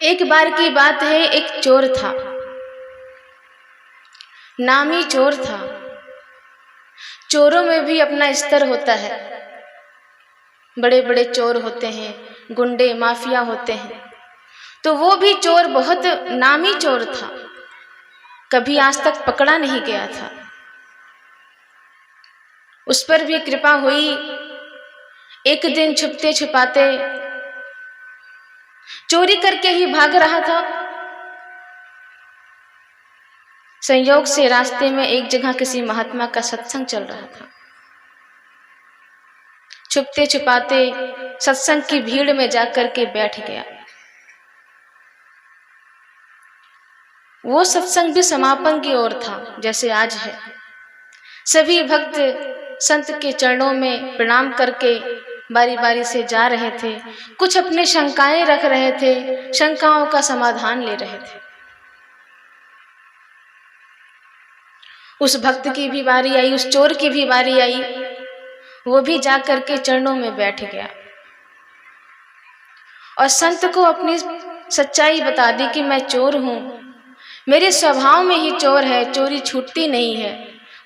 एक बार की बात है, एक चोर था, नामी चोर था। चोरों में भी अपना स्तर होता है। बड़े बड़े चोर होते हैं, गुंडे माफिया होते हैं, तो वो भी चोर बहुत नामी चोर था। कभी आज तक पकड़ा नहीं गया था। उस पर भी कृपा हुई। एक दिन छुपते छुपाते चोरी करके ही भाग रहा था। संयोग से रास्ते में एक जगह किसी महात्मा का सत्संग चल रहा था। छुपते छुपाते सत्संग की भीड़ में जाकर के बैठ गया। वो सत्संग भी समापन की ओर था, जैसे आज है। सभी भक्त संत के चरणों में प्रणाम करके बारी बारी से जा रहे थे। कुछ अपने शंकाएं रख रहे थे, शंकाओं का समाधान ले रहे थे। उस भक्त की भी बारी आई, उस चोर की भी बारी आई। वो भी जा करके चरणों में बैठ गया और संत को अपनी सच्चाई बता दी कि मैं चोर हूं, मेरे स्वभाव में ही चोर है, चोरी छूटती नहीं है,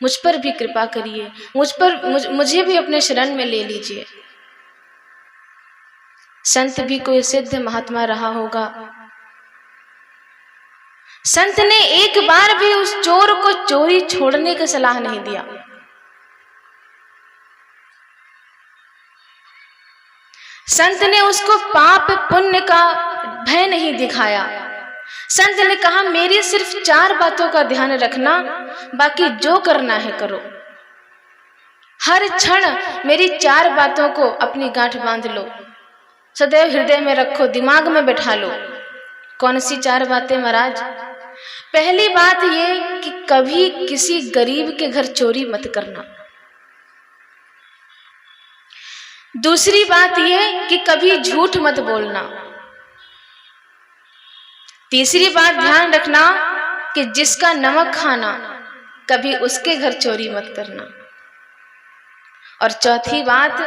मुझ पर भी कृपा करिए, मुझे भी अपने शरण में ले लीजिए। संत भी कोई सिद्ध महात्मा रहा होगा। संत ने एक बार भी उस चोर को चोरी छोड़ने की सलाह नहीं दिया। संत ने उसको पाप पुण्य का भय नहीं दिखाया। संत ने कहा मेरी सिर्फ 4 बातों का ध्यान रखना, बाकी जो करना है करो। हर क्षण मेरी 4 बातों को अपनी गांठ बांध लो, सदैव हृदय में रखो, दिमाग में बैठा लो। कौन सी 4 बातें महाराज? पहली बात ये कि कभी किसी गरीब के घर चोरी मत करना। दूसरी बात ये कि कभी झूठ मत बोलना। तीसरी बात ध्यान रखना कि जिसका नमक खाना, कभी उसके घर चोरी मत करना। और चौथी बात,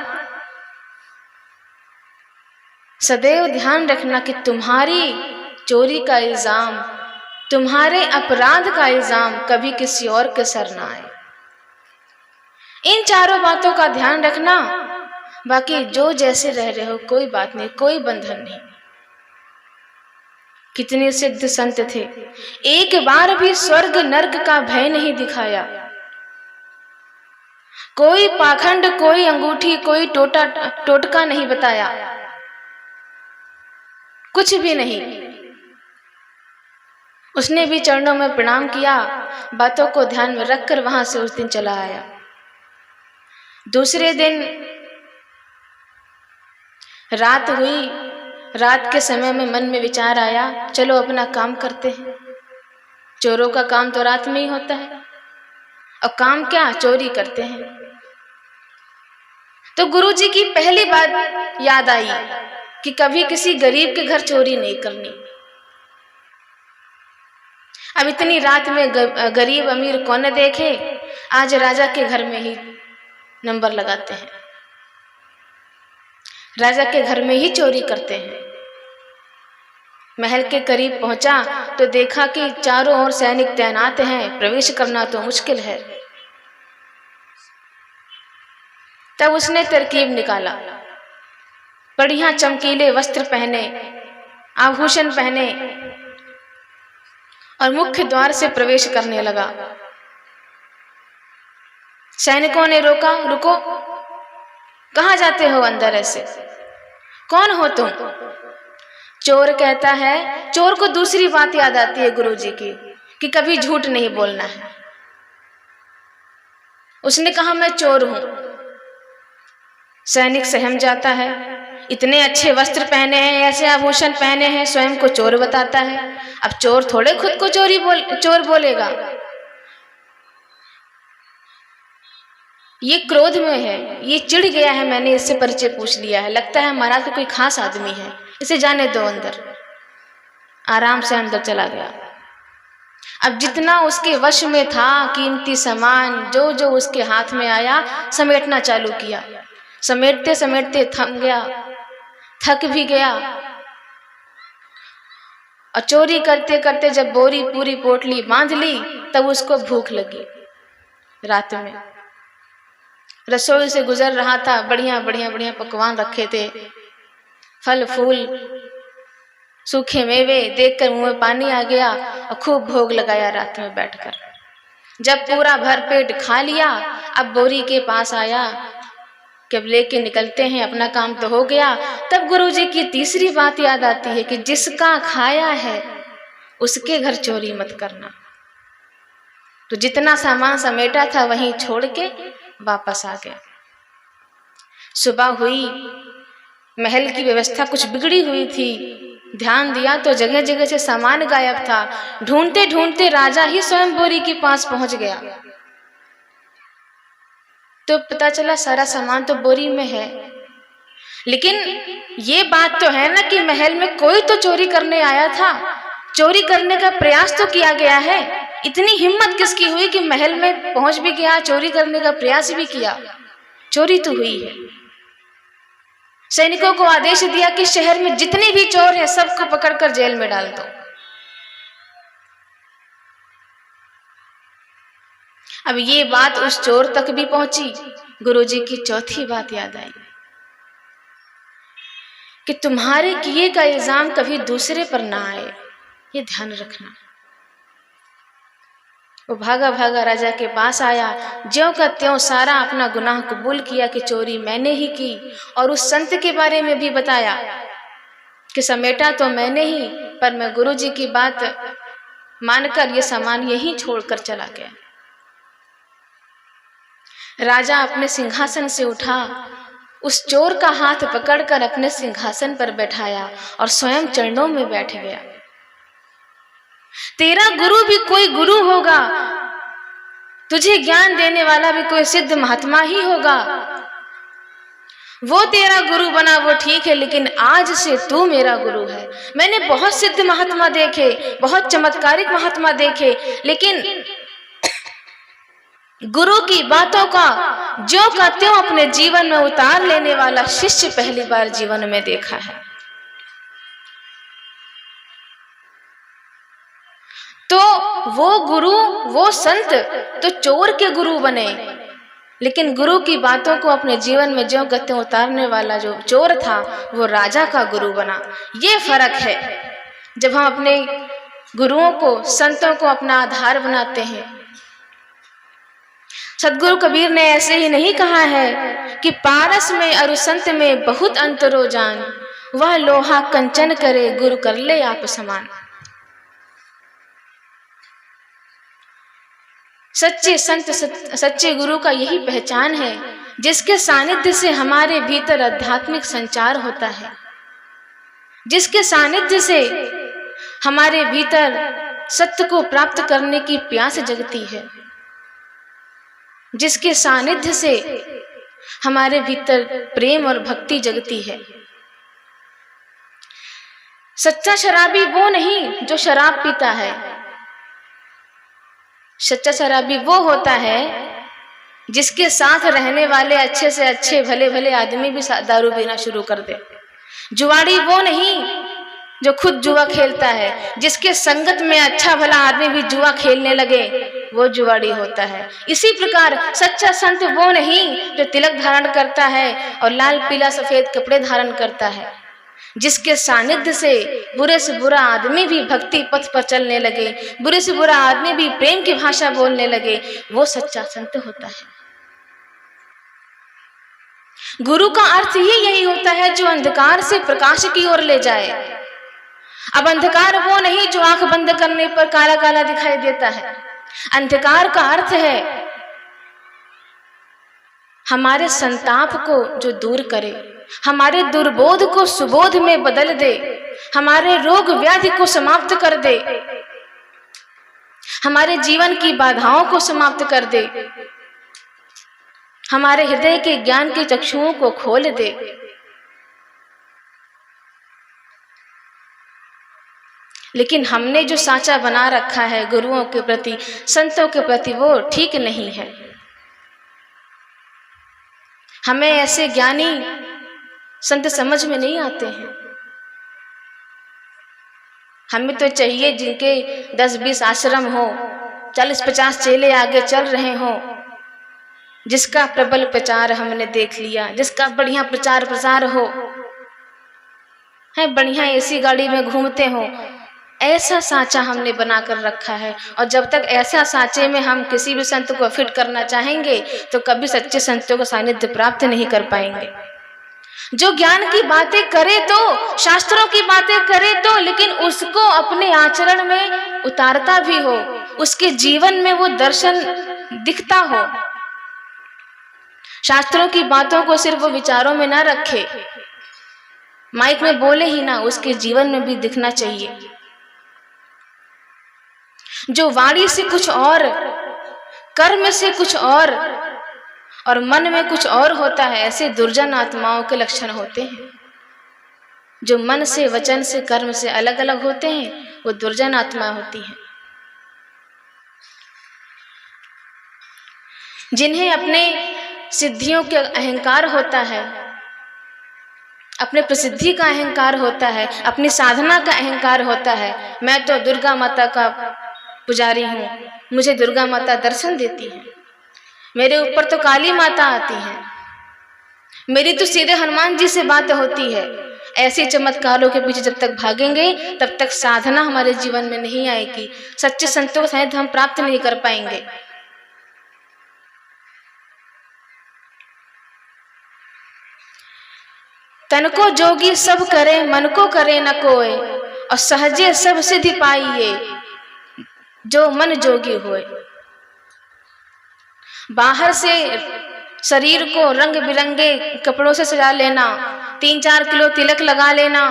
सदैव ध्यान रखना कि तुम्हारी चोरी का इल्जाम, तुम्हारे अपराध का इल्जाम कभी किसी और के सर ना आए। इन 4 बातों का ध्यान रखना, बाकी जो जैसे रह रहे हो कोई बात नहीं, कोई बंधन नहीं। कितने सिद्ध संत थे, एक बार भी स्वर्ग नर्क का भय नहीं दिखाया। कोई पाखंड, कोई अंगूठी, कोई टोटका नहीं बताया, कुछ भी नहीं। उसने भी चरणों में प्रणाम किया, बातों को ध्यान में रखकर वहां से उस दिन चला आया। दूसरे दिन रात हुई। रात के समय में मन में विचार आया, चलो अपना काम करते हैं। चोरों का काम तो रात में ही होता है, और काम क्या, चोरी करते हैं। तो गुरुजी की पहली बात याद आई कि कभी किसी गरीब के घर चोरी नहीं करनी। अब इतनी रात में गरीब अमीर कौन देखे, आज राजा के घर में ही नंबर लगाते हैं, राजा के घर में ही चोरी करते हैं। महल के करीब पहुंचा तो देखा कि चारों ओर सैनिक तैनात हैं, प्रवेश करना तो मुश्किल है। तब उसने तरकीब निकाला। बढ़िया चमकीले वस्त्र पहने, आभूषण पहने और मुख्य द्वार से प्रवेश करने लगा। सैनिकों ने रोका, रुको, कहाँ जाते हो अंदर ऐसे, कौन हो तुम? चोर कहता है। चोर को दूसरी बात याद आती है गुरुजी की कि कभी झूठ नहीं बोलना है। उसने कहा मैं चोर हूं। सैनिक सहम जाता है, इतने अच्छे वस्त्र पहने हैं, ऐसे आभूषण पहने हैं, स्वयं को चोर बताता है। अब चोर थोड़े खुद को चोर बोलेगा। ये क्रोध में है, ये चिढ़ गया है, मैंने इससे परिचय पूछ लिया है, लगता है महाराज का कोई खास आदमी है, इसे जाने दो अंदर। आराम से अंदर चला गया। अब जितना उसके वश में था कीमती सामान, जो जो उसके हाथ में आया समेटना चालू किया। समेटते समेटते थम गया, थक भी गया और चोरी करते करते जब बोरी पूरी पोटली बांध ली तब उसको भूख लगी। रात में रसोई से गुजर रहा था, बढ़िया बढ़िया बढ़िया पकवान रखे थे, फल फूल सूखे मेवे, देखकर मुंह में पानी आ गया और खूब भोग लगाया रात में बैठकर। जब पूरा भरपेट खा लिया, अब बोरी के पास आया कि अब लेके निकलते हैं, अपना काम तो हो गया। तब गुरुजी की तीसरी बात याद आती है कि जिसका खाया है उसके घर चोरी मत करना। तो जितना सामान समेटा था वहीं छोड़ के वापस आ गया। सुबह हुई, महल की व्यवस्था कुछ बिगड़ी हुई थी, ध्यान दिया तो जगह जगह से सामान गायब था। ढूंढते ढूंढते राजा ही स्वयं बोरी के पास पहुंच गया तो पता चला सारा सामान तो बोरी में है। लेकिन ये बात तो है ना कि महल में कोई तो चोरी करने आया था, चोरी करने का प्रयास तो किया गया है। इतनी हिम्मत किसकी हुई कि महल में पहुंच भी गया, चोरी करने का प्रयास भी किया? चोरी तो हुई है। सैनिकों को आदेश दिया कि शहर में जितने भी चोर हैं सबको पकड़कर जेल में डाल दो। अब ये बात उस चोर तक भी पहुंची। गुरुजी की चौथी बात याद आई कि तुम्हारे किए का इल्जाम कभी दूसरे पर ना आए, ये ध्यान रखना। वो भागा भागा राजा के पास आया, ज्यों का त्यों सारा अपना गुनाह कबूल किया कि चोरी मैंने ही की, और उस संत के बारे में भी बताया कि समेटा तो मैंने ही, पर मैं गुरुजी की बात मानकर ये सामान यहीं छोड़कर चला गया। राजा अपने सिंहासन से उठा, उस चोर का हाथ पकड़कर अपने सिंहासन पर बैठाया और स्वयं चरणों में बैठ गया। तेरा गुरु भी कोई गुरु होगा, तुझे ज्ञान देने वाला भी कोई सिद्ध महात्मा ही होगा। वो तेरा गुरु बना वो ठीक है, लेकिन आज से तू मेरा गुरु है। मैंने बहुत सिद्ध महात्मा देखे, बहुत चमत्कारिक महात्मा देखे, लेकिन गुरु की बातों का ज्यों का त्यों अपने जीवन में उतार लेने वाला शिष्य पहली बार जीवन में देखा है। तो वो गुरु, वो संत तो चोर के गुरु बने, लेकिन गुरु की बातों को अपने जीवन में ज्यों का त्यों उतारने वाला जो चोर था वो राजा का गुरु बना। ये फर्क है जब हम अपने गुरुओं को, संतों को अपना आधार बनाते हैं। सदगुरु कबीर ने ऐसे ही नहीं कहा है कि पारस में और संत में बहुत अंतरो जान, वह लोहा कंचन करे गुरु कर ले आप समान। सच्चे संत, सच्चे गुरु का यही पहचान है, जिसके सानिध्य से हमारे भीतर आध्यात्मिक संचार होता है, जिसके सानिध्य से हमारे भीतर सत्य को प्राप्त करने की प्यास जगती है, जिसके सानिध्य से हमारे भीतर प्रेम और भक्ति जगती है। सच्चा शराबी वो नहीं जो शराब पीता है, सच्चा शराबी वो होता है जिसके साथ रहने वाले अच्छे से अच्छे भले भले आदमी भी दारू पीना शुरू कर दे। जुआड़ी वो नहीं जो खुद जुआ खेलता है, जिसके संगत में अच्छा भला आदमी भी जुआ खेलने लगे वो जुआड़ी होता है। इसी प्रकार सच्चा संत वो नहीं जो तिलक धारण करता है और लाल पीला सफेद कपड़े धारण करता है, जिसके सानिध्य से बुरे से बुरा आदमी भी भक्ति पथ पर चलने लगे, बुरे से बुरा आदमी भी प्रेम की भाषा बोलने लगे, वो सच्चा संत होता है। गुरु का अर्थ ही यही होता है जो अंधकार से प्रकाश की ओर ले जाए। अब अंधकार वो नहीं जो आंख बंद करने पर काला काला दिखाई देता है। अंधकार का अर्थ है हमारे संताप को जो दूर करे, हमारे दुर्बोध को सुबोध में बदल दे, हमारे रोग व्याधि को समाप्त कर दे, हमारे जीवन की बाधाओं को समाप्त कर दे, हमारे हृदय के ज्ञान के चक्षुओं को खोल दे। लेकिन हमने जो सांचा बना रखा है गुरुओं के प्रति, संतों के प्रति, वो ठीक नहीं है। हमें ऐसे ज्ञानी संत समझ में नहीं आते हैं। हमें तो चाहिए जिनके 10-20 आश्रम हो, 40-50 चेले आगे चल रहे हों, जिसका प्रबल प्रचार हमने देख लिया, जिसका बढ़िया प्रचार प्रसार हो, है बढ़िया एसी गाड़ी में घूमते हो, ऐसा सांचा हमने बनाकर रखा है। और जब तक ऐसा सांचे में हम किसी भी संत को फिट करना चाहेंगे तो कभी सच्चे संतों को सानिध्य प्राप्त नहीं कर पाएंगे। जो ज्ञान की बातें करे तो, शास्त्रों की बातें करे तो, लेकिन उसको अपने आचरण में उतारता भी हो, उसके जीवन में वो दर्शन दिखता हो। शास्त्रों की बातों को सिर्फ वो विचारों में ना रखे, माइक में बोले ही ना, उसके जीवन में भी दिखना चाहिए। जो वाणी से कुछ और, कर्म से कुछ और मन में कुछ और होता है, ऐसे दुर्जन आत्माओं के लक्षण होते हैं। जो मन से, वचन से, कर्म से अलग अलग होते हैं, वो दुर्जन आत्मा होती हैं। जिन्हें अपने सिद्धियों के अहंकार होता है, अपने प्रसिद्धि का अहंकार होता है, अपनी साधना का अहंकार होता है। मैं तो दुर्गा माता का पुजारी हूँ, मुझे दुर्गा माता दर्शन देती है, मेरे ऊपर तो काली माता आती है, मेरी तो सीधे हनुमान जी से बात होती है। ऐसे चमत्कारों के पीछे जब तक भागेंगे तब तक साधना हमारे जीवन में नहीं आएगी, सच्चे संतों का सानिध्य हम प्राप्त नहीं कर पाएंगे। तन को जोगी सब करे, मन को करे न कोय, और सहजे सब सिद्धि पाइए, जो मन जोगी होए। बाहर से शरीर को रंग बिरंगे कपड़ों से सजा लेना, 3-4 किलो तिलक लगा लेना,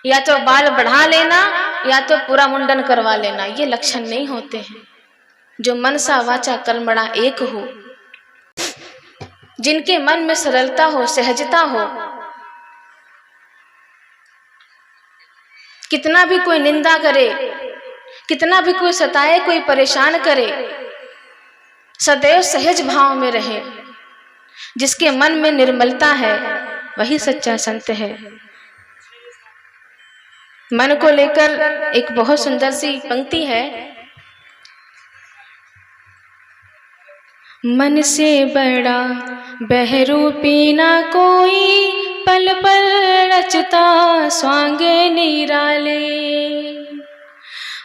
या तो बाल बढ़ा लेना, या तो पूरा मुंडन करवा लेना, ये लक्षण नहीं होते हैं। जो मनसा वाचा कर्मणा एक हो, जिनके मन में सरलता हो, सहजता हो, कितना भी कोई निंदा करे, कितना भी कोई सताए, कोई परेशान करे, सदैव सहज भाव में रहे, जिसके मन में निर्मलता है वही सच्चा संत है। मन को लेकर एक बहुत सुंदर सी पंक्ति है। मन से बड़ा बहरूपी ना कोई, पल पल रचता स्वांग निराले।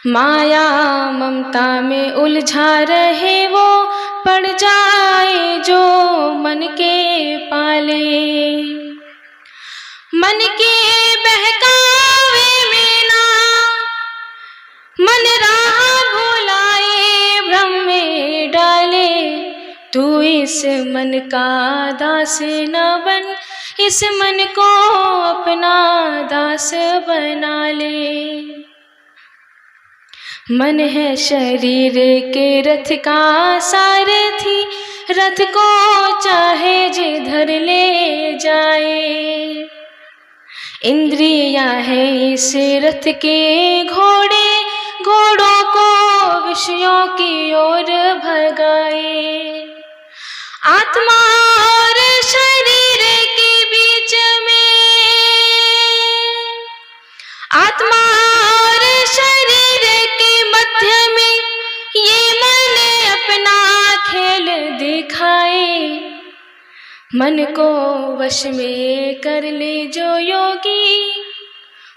माया ममता में उलझा रहे वो, पड़ जाए जो मन के पाले। मन के बहकावे में ना मन राह भुलाए, भ्रम में डाले। तू इस मन का दास न बन, इस मन को अपना दास बना ले। मन है शरीर के रथ का सारथी, रथ को चाहे जिधर ले जाए। इंद्रियां है इस रथ के घोड़े, घोड़ों को विषयों की ओर भगाए। आत्मा और शरीर के बीच में, आत्मा और शरीर के मध्य में, ये मन अपना खेल दिखाए। मन को वश में कर ले जो योगी,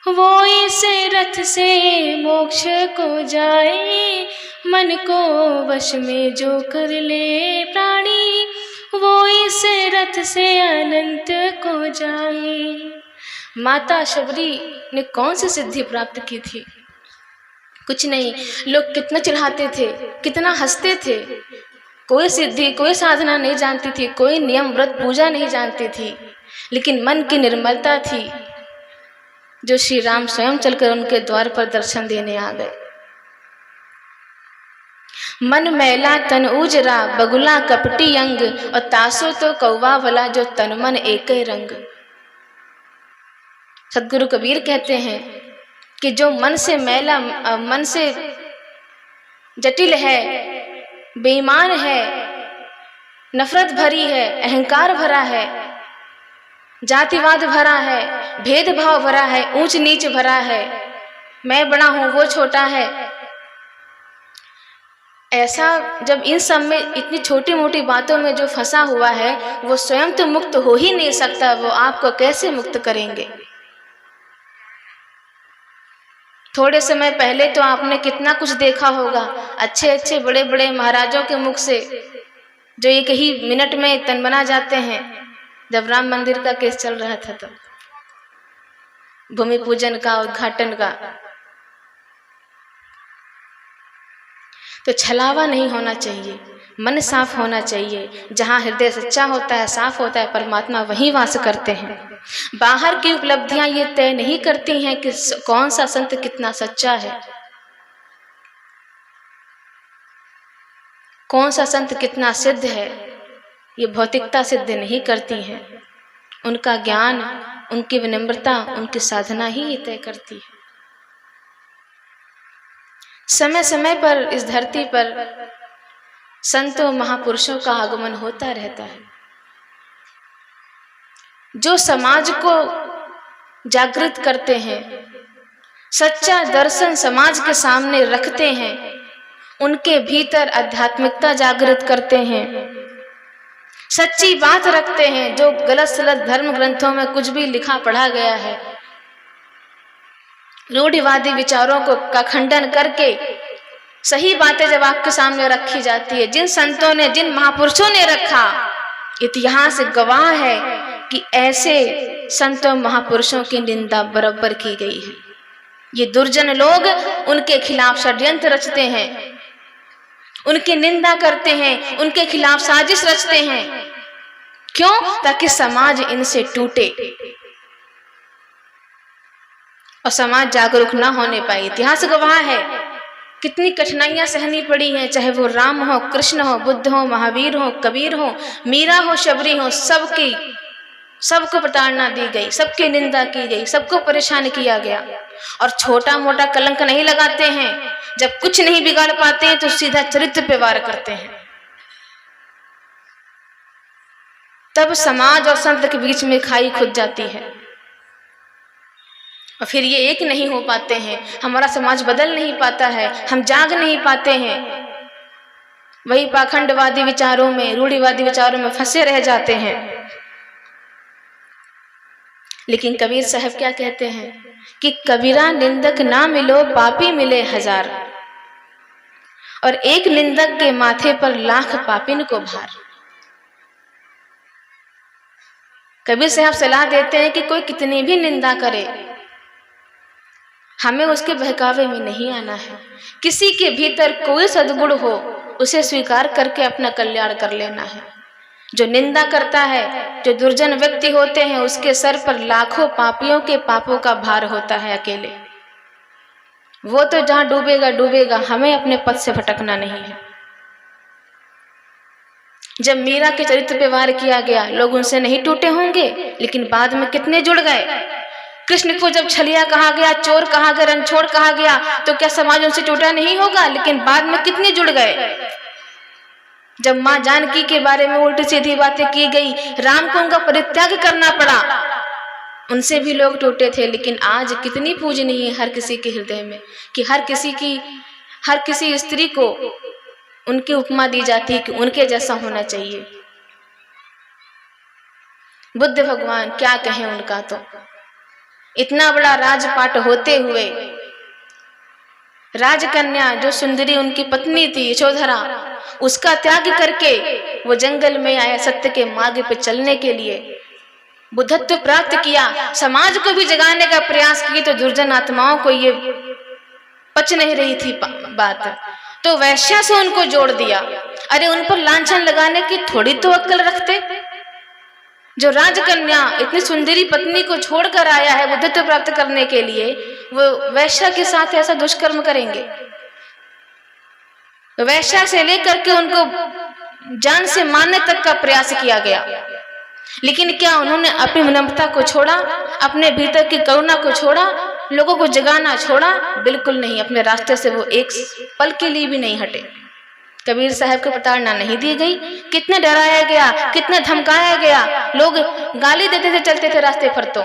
वो इस रथ से मोक्ष को जाए। मन को वश में जो कर ले प्राणी, वो इस रथ से अनंत को जाए। माता शबरी ने कौन सी सिद्धि प्राप्त की थी? कुछ नहीं। लोग कितना चिढ़ाते थे, कितना हंसते थे। कोई सिद्धि, कोई साधना नहीं जानती थी, कोई नियम व्रत पूजा नहीं जानती थी, लेकिन मन की निर्मलता थी, जो श्री राम स्वयं चलकर उनके द्वार पर दर्शन देने आ गए। मन मैला तन उजरा, बगुला कपटी अंग, और तासो तो कौवा वाला, जो तन मन एक रंग। सदगुरु कबीर कहते हैं कि जो मन से मैला, मन से जटिल है, बेईमान है, नफरत भरी है, अहंकार भरा है, जातिवाद भरा है, भेदभाव भरा है, ऊंच नीच भरा है, मैं बड़ा हूं वो छोटा है। ऐसा जब इन सब में इतनी छोटी मोटी बातों में जो फंसा हुआ है वो स्वयं तो मुक्त हो ही नहीं सकता, वो आपको कैसे मुक्त करेंगे। थोड़े समय पहले तो आपने कितना कुछ देखा होगा, अच्छे अच्छे बड़े बड़े महाराजों के मुख से जो एक ही मिनट में तनबना जाते हैं। जब राम मंदिर का केस चल रहा था तो भूमि पूजन का, उद्घाटन का, तो छलावा नहीं होना चाहिए, मन साफ होना चाहिए। जहाँ हृदय सच्चा होता है, साफ होता है, परमात्मा वहीं वास करते हैं। बाहर की उपलब्धियां ये तय नहीं करती हैं कि कौन सा संत कितना सच्चा है, कौन सा संत कितना सिद्ध है। ये भौतिकता सिद्ध नहीं करती हैं, उनका ज्ञान, उनकी विनम्रता, उनकी साधना ही ये तय करती है। समय समय पर इस धरती पर संतों महापुरुषों का आगमन होता रहता है, जो समाज को जागृत करते हैं, सच्चा दर्शन समाज के सामने रखते हैं, उनके भीतर आध्यात्मिकता जागृत करते हैं, सच्ची बात रखते हैं। जो गलत सलत धर्म ग्रंथों में कुछ भी लिखा पढ़ा गया है, रूढ़िवादी विचारों का खंडन करके सही बातें जब आपके सामने रखी जाती है, जिन संतों ने, जिन महापुरुषों ने रखा, इतिहास गवाह है कि ऐसे संतों महापुरुषों की निंदा बराबर की गई है। ये दुर्जन लोग उनके खिलाफ षड्यंत्र रचते हैं, उनकी निंदा करते हैं, उनके खिलाफ साजिश रचते हैं। क्यों? ताकि समाज इनसे टूटे और समाज जागरूक ना होने पाए। इतिहास गवाह है कितनी कठिनाइयां सहनी पड़ी हैं, चाहे वो राम हो, कृष्ण हो, बुद्ध हो, महावीर हो, कबीर हो, मीरा हो, शबरी हो, सबको प्रताड़ना दी गई, सबकी निंदा की गई, सबको परेशान किया गया। और छोटा मोटा कलंक नहीं लगाते हैं, जब कुछ नहीं बिगाड़ पाते हैं तो सीधा चरित्र पे वार करते हैं। तब समाज और संत के बीच में खाई खुद जाती है और फिर ये एक नहीं हो पाते हैं, हमारा समाज बदल नहीं पाता है, हम जाग नहीं पाते हैं, वही पाखंडवादी विचारों में, रूढ़िवादी विचारों में फंसे रह जाते हैं। लेकिन कबीर साहब क्या कहते हैं कि कबीरा निंदक ना मिलो पापी मिले हजार, और एक निंदक के माथे पर लाख पापिन को भार। कबीर साहब सलाह देते हैं कि कोई कितनी भी निंदा करे, हमें उसके बहकावे में नहीं आना है। किसी के भीतर कोई सद्गुण हो उसे स्वीकार करके अपना कल्याण कर लेना है। जो निंदा करता है, जो दुर्जन व्यक्ति होते हैं, उसके सर पर लाखों पापियों के पापों का भार होता है अकेले। वो तो जहां डूबेगा डूबेगा, हमें अपने पथ से भटकना नहीं है। जब मीरा के चरित्र पे वार किया गया, लोग उनसे नहीं टूटे होंगे, लेकिन बाद में कितने जुड़ गए। कृष्ण को जब छलिया कहा गया, चोर कहा गया, रणछोड़ कहा गया, तो क्या समाज उनसे टूटा नहीं होगा? लेकिन बाद में कितने जुड़ गए। जब माँ जानकी के बारे में उल्टी सीधी बातें की गई, राम को उनका परित्याग करना पड़ा, उनसे भी लोग टूटे थे। लेकिन आज कितनी पूजनीय है हर किसी के हृदय में कि हर किसी स्त्री को उनकी उपमा दी जाती है कि उनके जैसा होना चाहिए। बुद्ध भगवान क्या कहें उनका, तो इतना बड़ा राजपाट होते हुए राजकन्या जो सुंदरी उनकी पत्नी थी यशोधरा, उसका त्याग करके वो जंगल में आया सत्य के मार्ग पे चलने के लिए, बुद्धत्व प्राप्त किया, समाज को भी जगाने का प्रयास किया। तो दुर्जन आत्माओं को ये पच नहीं रही थी बात, तो वैश्या से उनको जोड़ दिया। अरे उन पर लांछन लगाने की थोड़ी तो अक्ल रखते। जो राजकन्या इतनी सुंदरी पत्नी को छोड़कर आया है बुद्धत्व प्राप्त करने के लिए, वो वैश्या के साथ ऐसा दुष्कर्म करेंगे? वैश्या से लेकर के उनको जान से मारने तक का प्रयास किया गया। लेकिन क्या उन्होंने अपनी विनम्रता को छोड़ा, अपने भीतर की करुणा को छोड़ा, लोगों को जगाना छोड़ा? बिल्कुल नहीं। अपने रास्ते से वो एक पल के लिए भी नहीं हटे। कबीर साहब को प्रताड़ना नहीं दी गई, कितने डराया गया, कितने धमकाया गया, लोग गाली देते थे चलते थे रास्ते पर तो,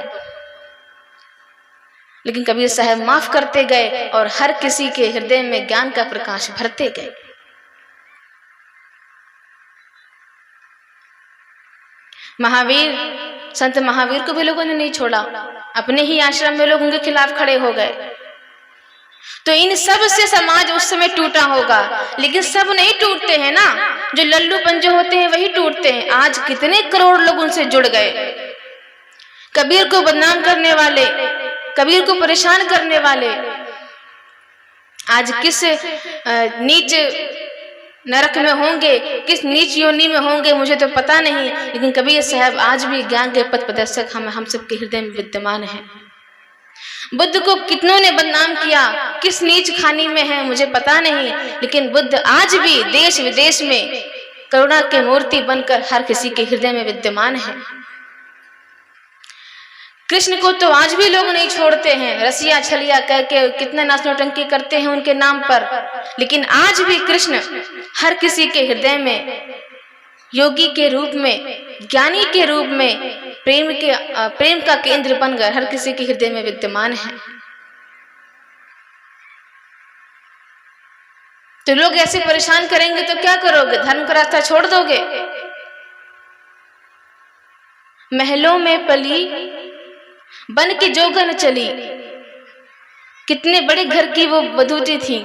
लेकिन कबीर साहब माफ करते गए और हर किसी के हृदय में ज्ञान का प्रकाश भरते गए। महावीर, संत महावीर को भी लोगों ने नहीं छोड़ा, अपने ही आश्रम में लोग उनके खिलाफ खड़े हो गए। तो इन सब से समाज उस समय टूटा होगा, लेकिन सब नहीं टूटते हैं ना, जो लल्लू पंजे होते हैं वही टूटते हैं। आज कितने करोड़ लोग उनसे जुड़ गए। कबीर को बदनाम करने वाले, कबीर को परेशान करने वाले आज किस नीच नरक में होंगे, किस नीच योनि में होंगे मुझे तो पता नहीं, लेकिन कबीर साहब आज भी ज्ञान के पथ प्रदर्शक हम सबके हृदय में विद्यमान हैं। बुद्ध को कितनों ने बदनाम किया, किस नीच खानी में है मुझे पता नहीं, लेकिन बुद्ध आज भी देश विदेश में करुणा की मूर्ति बनकर हर किसी के हृदय में विद्यमान है। कृष्ण को तो आज भी लोग नहीं छोड़ते हैं, रसिया छलिया कह के कितने नाच नौटंकी करते हैं उनके नाम पर, लेकिन आज भी कृष्ण हर किसी के हृदय में योगी के रूप में, ज्ञानी के रूप में, प्रेम का केंद्र बनकर हर किसी के हृदय में विद्यमान है। तो लोग ऐसे परेशान करेंगे तो क्या करोगे? धर्म का रास्ता छोड़ दोगे? महलों में पली बन के जोगन चली, कितने बड़े घर की वो बधूटी थी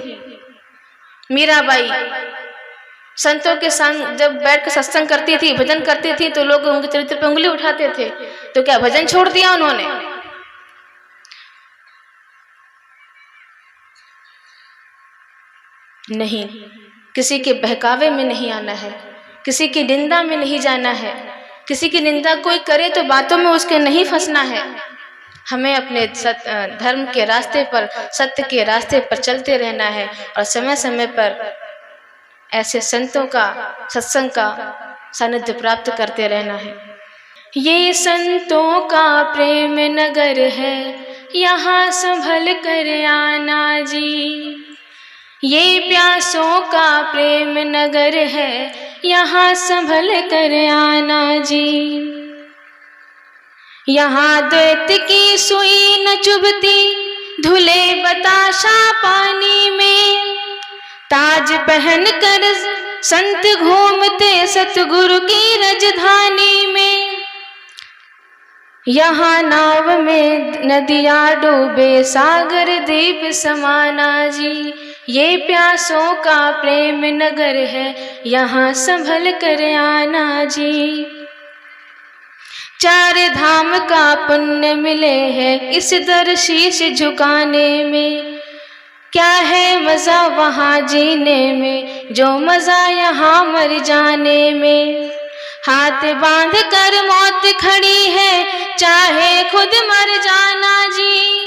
मीराबाई। संतों के संग जब बैठ कर सत्संग करती थी, भजन करती थी, तो लोग उनके चरित्र पर उंगली उठाते थे। तो क्या भजन छोड़ दिया उन्होंने? नहीं, किसी के बहकावे में नहीं आना है, किसी की निंदा में नहीं जाना है। किसी की निंदा कोई करे तो बातों में उसके नहीं फंसना है। हमें अपने धर्म के रास्ते पर, सत्य के रास्ते पर चलते रहना है और समय समय पर ऐसे संतों का, सत्संग का सानिध्य प्राप्त करते रहना है। ये संतों का प्रेम नगर है, यहाँ संभल कर आना जी। ये प्यासों का प्रेम नगर है, यहाँ संभल कर आना जी। यहाँ द्वैत की सुई न चुभती, धुले बताशा पानी में। ताज पहन कर संत घूमते सतगुरु की राजधानी में। यहाँ नाव में नदियाँ डूबे, सागर दीप समाना जी। ये प्यासों का प्रेम नगर है, यहाँ संभल कर आना जी। चार धाम का पुण्य मिले हैं इस दर शीश झुकाने में। क्या है मजा वहाँ जीने में, जो मजा यहाँ मर जाने में। हाथ बांध कर मौत खड़ी है, चाहे खुद मर जाना जी।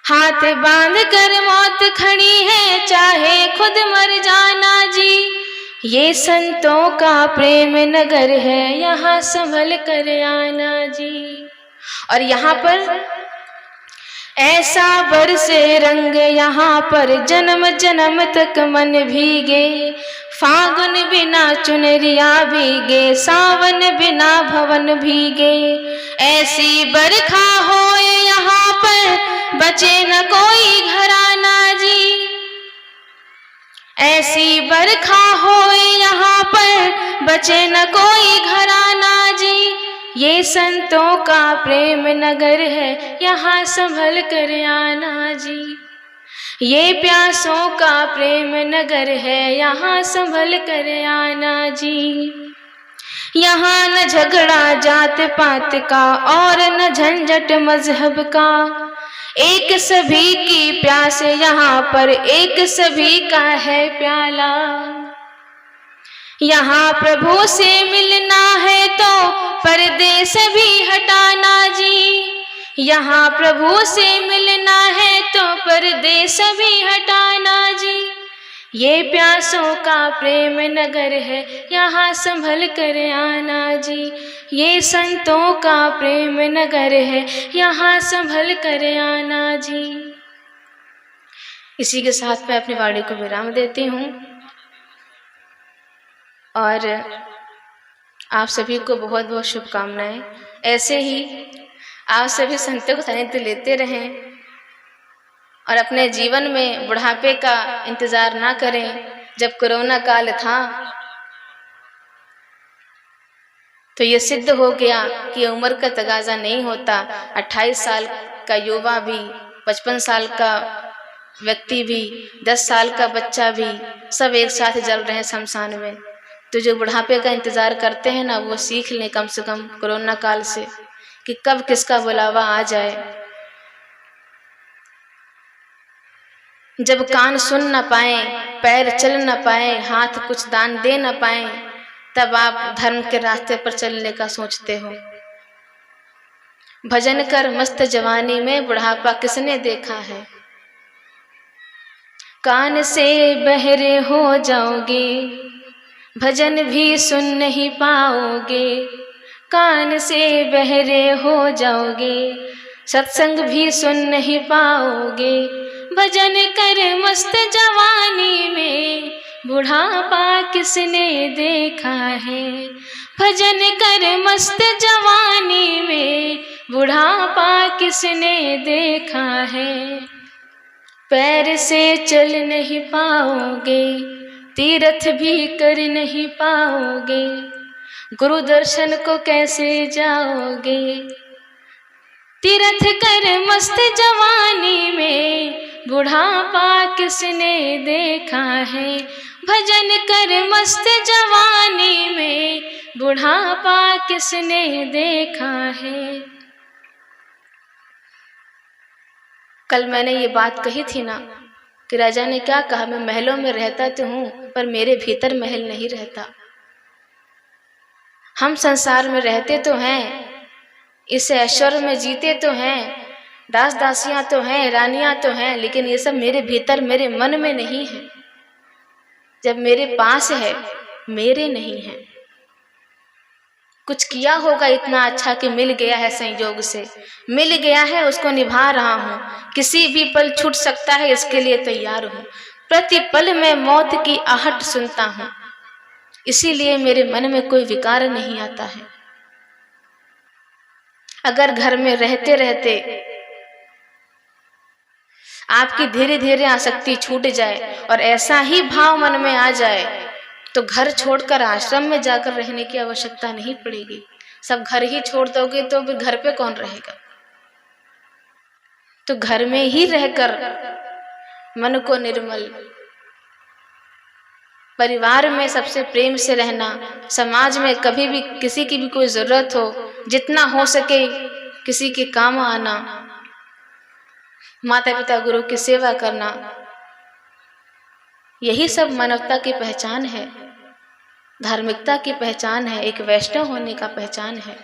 हाथ बांध कर मौत खड़ी है, चाहे खुद मर जाना जी। ये संतों का प्रेम नगर है, यहाँ संभल कर आना जी। और यहाँ पर ऐसा बरसे रंग, यहाँ पर जन्म जन्म तक मन भीगे। फागुन बिना चुनरिया भीगे, सावन बिना भवन भीगे। ऐसी बरखा होए यहाँ पर, बचे न कोई घराना जी। ऐसी बरखा होए यहाँ पर, बचे न कोई घराना जी। ये संतों का प्रेम नगर है, यहाँ संभल कर आना जी। ये प्यासों का प्रेम नगर है, यहाँ संभल कर आना जी। यहाँ न झगड़ा जात पात का और न झंझट मजहब का। एक सभी की प्यास यहाँ पर, एक सभी का है प्याला। यहाँ प्रभु से मिलना है तो पर्दे सभी हटाना जी। यहाँ प्रभु से मिलना है तो पर्दे सभी हटाना जी। ये प्यासों का प्रेम नगर है, यहाँ संभल कर आना जी। ये संतों का प्रेम नगर है, यहाँ संभल कर आना जी। इसी के साथ मैं अपनी वाणी को विराम देती हूँ और आप सभी को बहुत बहुत शुभकामनाएं। ऐसे ही आप सभी संतों को सानिध्य लेते रहें और अपने जीवन में बुढ़ापे का इंतजार ना करें। जब कोरोना काल था तो ये सिद्ध हो गया कि उम्र का तगाजा नहीं होता। 28 साल का युवा भी, 55 साल का व्यक्ति भी, 10 साल का बच्चा भी, सब एक साथ जल रहे हैं शमशान में। तो जो बुढ़ापे का इंतजार करते हैं ना, वो सीख लें कम से कम कोरोना काल से कि कब किसका बुलावा आ जाए। जब कान सुन न पाए, पैर चल न पाए, हाथ कुछ दान दे न पाए, तब आप धर्म के रास्ते पर चलने का सोचते हो। भजन कर मस्त जवानी में बुढ़ापा किसने देखा है। कान से बहरे हो जाओगे, भजन भी सुन नहीं पाओगे। कान से बहरे हो जाओगे, सत्संग भी सुन नहीं पाओगे। भजन कर मस्त जवानी में बुढ़ापा किसने देखा है। भजन कर मस्त जवानी में बुढ़ापा किसने देखा है। पैर से चल नहीं पाओगे, तीर्थ भी कर नहीं पाओगे। गुरु दर्शन को कैसे जाओगे। तीर्थ कर मस्त जवानी में बुढ़ापा किसने देखा है। भजन कर मस्त जवानी में बुढ़ापा किसने देखा है। कल मैंने ये बात कही थी ना कि राजा ने क्या कहा, मैं महलों में रहता तो हूँ पर मेरे भीतर महल नहीं रहता। हम संसार में रहते तो हैं, इस ऐश्वर्य में जीते तो हैं, दास दासियां तो हैं, रानियां तो हैं, लेकिन ये सब मेरे भीतर मेरे मन में नहीं है। जब मेरे पास है, मेरे नहीं है। कुछ किया होगा इतना अच्छा कि मिल गया है, संयोग से मिल गया है, उसको निभा रहा हूँ। किसी भी पल छूट सकता है, इसके लिए तैयार हूँ। प्रति पल मैं मौत की आहट सुनता हूँ, इसीलिए मेरे मन में कोई विकार नहीं आता है। अगर घर में रहते रहते आपकी धीरे धीरे आसक्ति छूट जाए और ऐसा ही भाव मन में आ जाए, तो घर छोड़कर आश्रम में जाकर रहने की आवश्यकता नहीं पड़ेगी। सब घर ही छोड़ दोगे तो फिर घर पे कौन रहेगा। तो घर में ही रहकर मन को निर्मल, परिवार में सबसे प्रेम से रहना, समाज में कभी भी किसी की भी कोई जरूरत हो, जितना हो सके किसी के काम आना, माता पिता गुरु की सेवा करना, यही सब मानवता की पहचान है, धार्मिकता की पहचान है, एक वैष्णव होने का पहचान है।